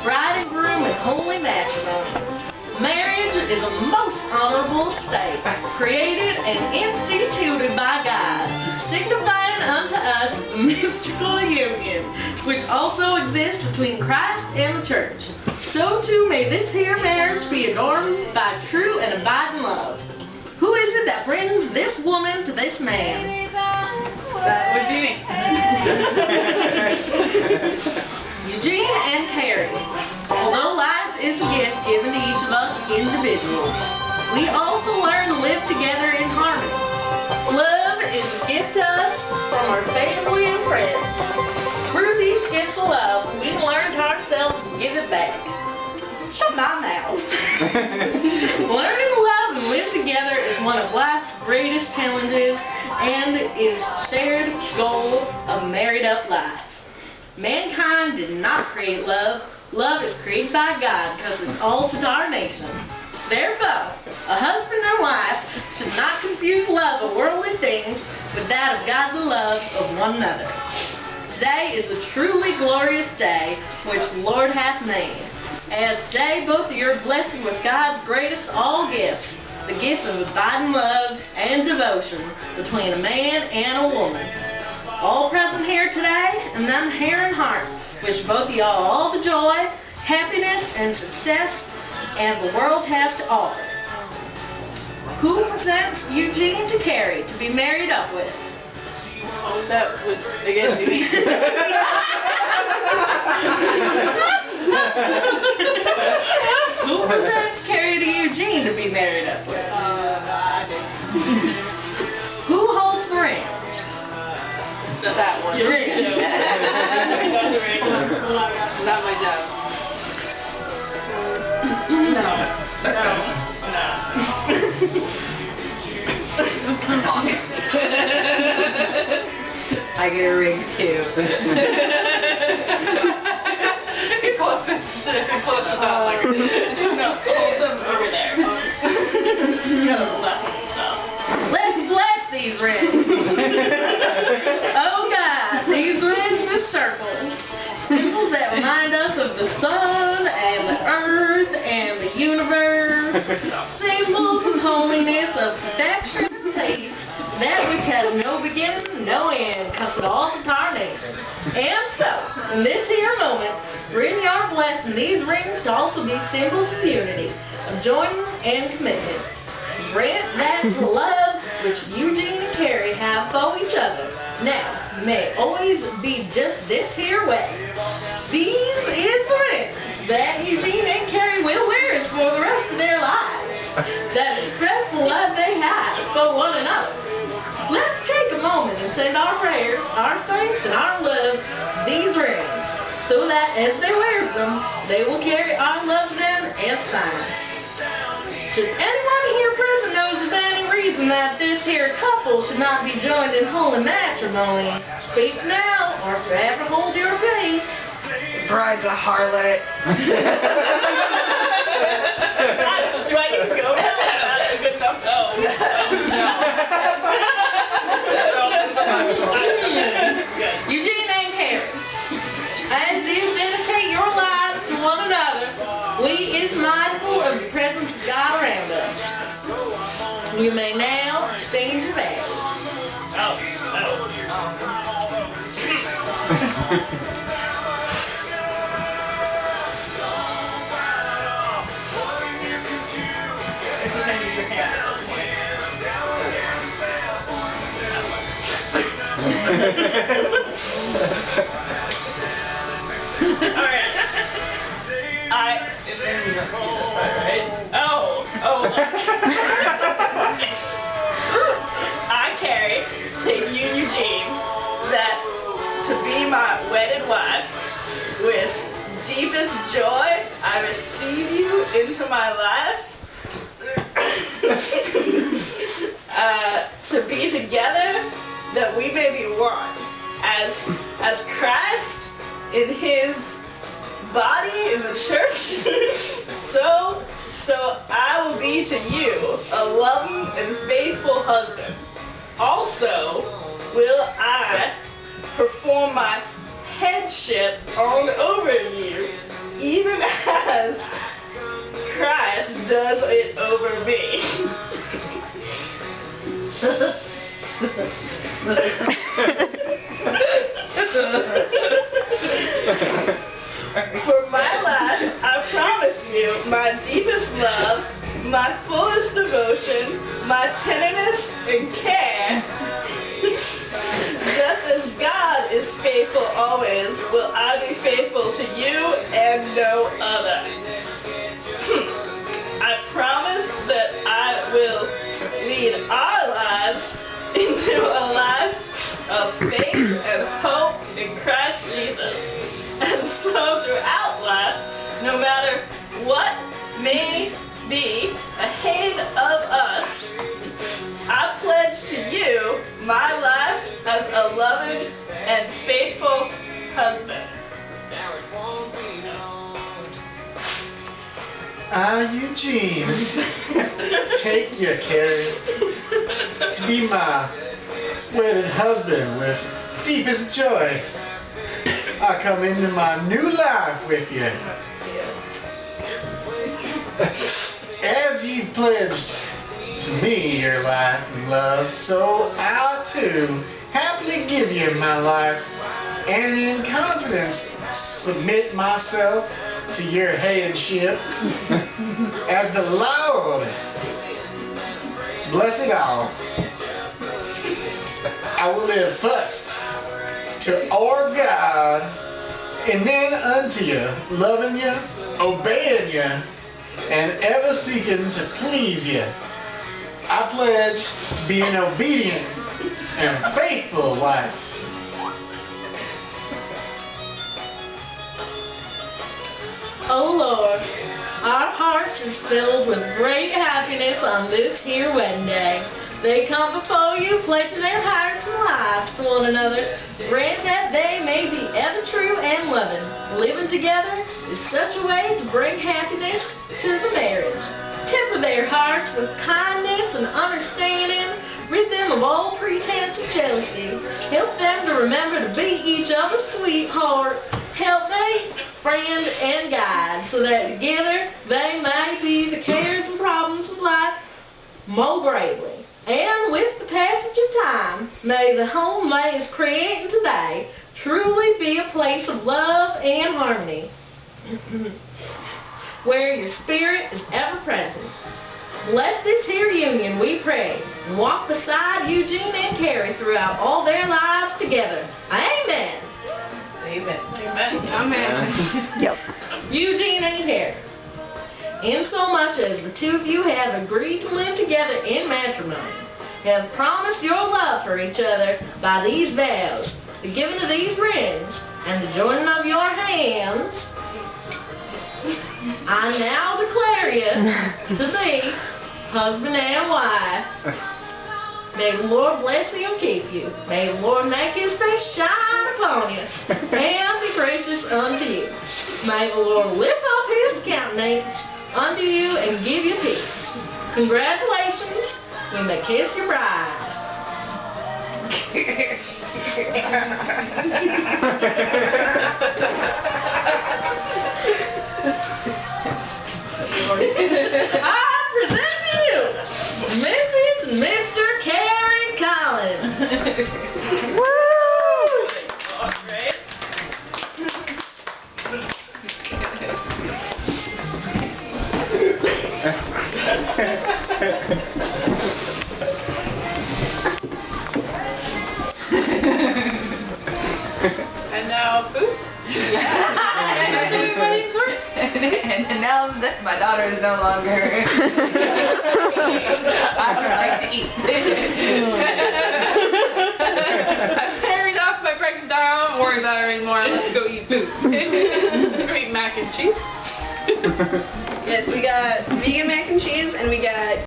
bride and groom in holy matrimony. Marriage is a most honorable state, created and instituted by God, signifying unto us the mystical union, which also exists between Christ and the church. So too may this here marriage be adorned by true and abiding love. Who is it that brings this woman to this man? Eugene. Eugene and Kari. Although life is a gift given to each of us individuals, we also learn to live together in harmony. Love is a gift to us from our family and friends. Through these gifts of love, we can learn to ourselves and give it back. Shut my mouth. Learning to love and live together is one of life's greatest challenges and is the shared goal of married up life. Mankind did not create love. Love is created by God because it's all to our nation. Therefore, a husband and wife should not confuse love of worldly things with that of godly love of one another. Today is a truly glorious day which the Lord hath made. As today both of you are blessed with God's greatest of all gifts, the gift of abiding love and devotion between a man and a woman. All present here today, and them here in heart, wish both of y'all all the joy, happiness, and success and the world has to offer. Who presents Eugene to Kari to be married up with? Oh, that would again be me. Who presents Kari to Eugene to be married up with? I do. Who holds the ring? That one. Your ring. Not my job. No. I get a ring too. Close not like No, hold them over there. No, Let's bless these rings. Oh God, these rings with circles. Symbols that remind us of the sun and the earth and the universe. Symbols of holiness, of perfection and peace. That which has no beginning, no end, because it all to our nation. And so, in this here moment, bring your blessing these rings to also be symbols of unity, of joining and commitment. Grant that to love which Eugene and Kari have for each other. Now, may it always be just this here way. These is the rings that Eugene and Kari will wear for the rest of their lives. That incredible love they have for one another. Let's take a moment and send our prayers, our thanks, and our love to these rings, so that as they wear them, they will carry our love to them and sign. Should anyone here present knows of any reason that this here couple should not be joined in holy matrimony, speak now or forever hold your peace. The bride's a harlot. Do I get to go now? That's good enough. Oh, Eugene and Kari, as you dedicate your lives to one another, we is mindful of the presence of God around us. You may now exchange your vows. Alright. I, Kari, take you, Eugene, that to be my wedded wife, with deepest joy, I receive you into my life. To be together, that we may be one, as Christ in his body in the church. So I will be to you a loving and faithful husband. Also, will I perform my headship on over you, even as Christ does it over me. For my life, I promise you my deepest love, my fullest devotion, my tenderness and care. Just as God is faithful always, will I be faithful to you and no other. I promise that I will lead our lives into a life of faith and hope in Christ Jesus. And so throughout life, no matter what may be ahead of us, I pledge to you my life as a loving and faithful husband. Eugene, take you, Kari, to be my wedded husband with deepest joy. I come into my new life with you. As you pledged to me your life and love, so I too happily give you my life, and in confidence submit myself to your headship as the Lord. Bless it all. I will live first to our God, and then unto you, loving you, obeying you, and ever seeking to please you. I pledge to be an obedient and faithful wife. Oh Lord, our hearts are filled with great happiness on this here wedding day. They come before you, pledging their hearts and lives to one another. Grant that they may be ever true and loving, living together in such a way to bring happiness to the marriage. Temper their hearts with kindness and understanding. Rid them of all pretense of jealousy. Help them to remember to be each other's sweetheart, helpmate, friend, and guide, so that together they may be the cares and problems of life more bravely. And with the passage of time, may the home they is creating today truly be a place of love and harmony, where your spirit is ever present. Bless this here union, we pray, and walk beside Eugene and Kari throughout all their lives together. Amen. Amen. Amen. Amen. Yep. Eugene and Kari, in so much as the two of you have agreed to live together in matrimony, have promised your love for each other by these vows, the giving of these rings, and the joining of your hands, I now declare you to be husband and wife. May the Lord bless you and keep you. May the Lord make his face shine upon you and be gracious unto you. May the Lord lift up his countenance unto you and give you peace. Congratulations. You may kiss your bride. I present to you Mrs. and Mr. Kari Collins. Woo! All right. And now food. And now that my daughter is no longer, I would like to eat. I've carried off my pregnant daughter. I don't worry about her anymore. Let's go eat food. Let's go eat mac and cheese. Yes, we got vegan mac and cheese, and we got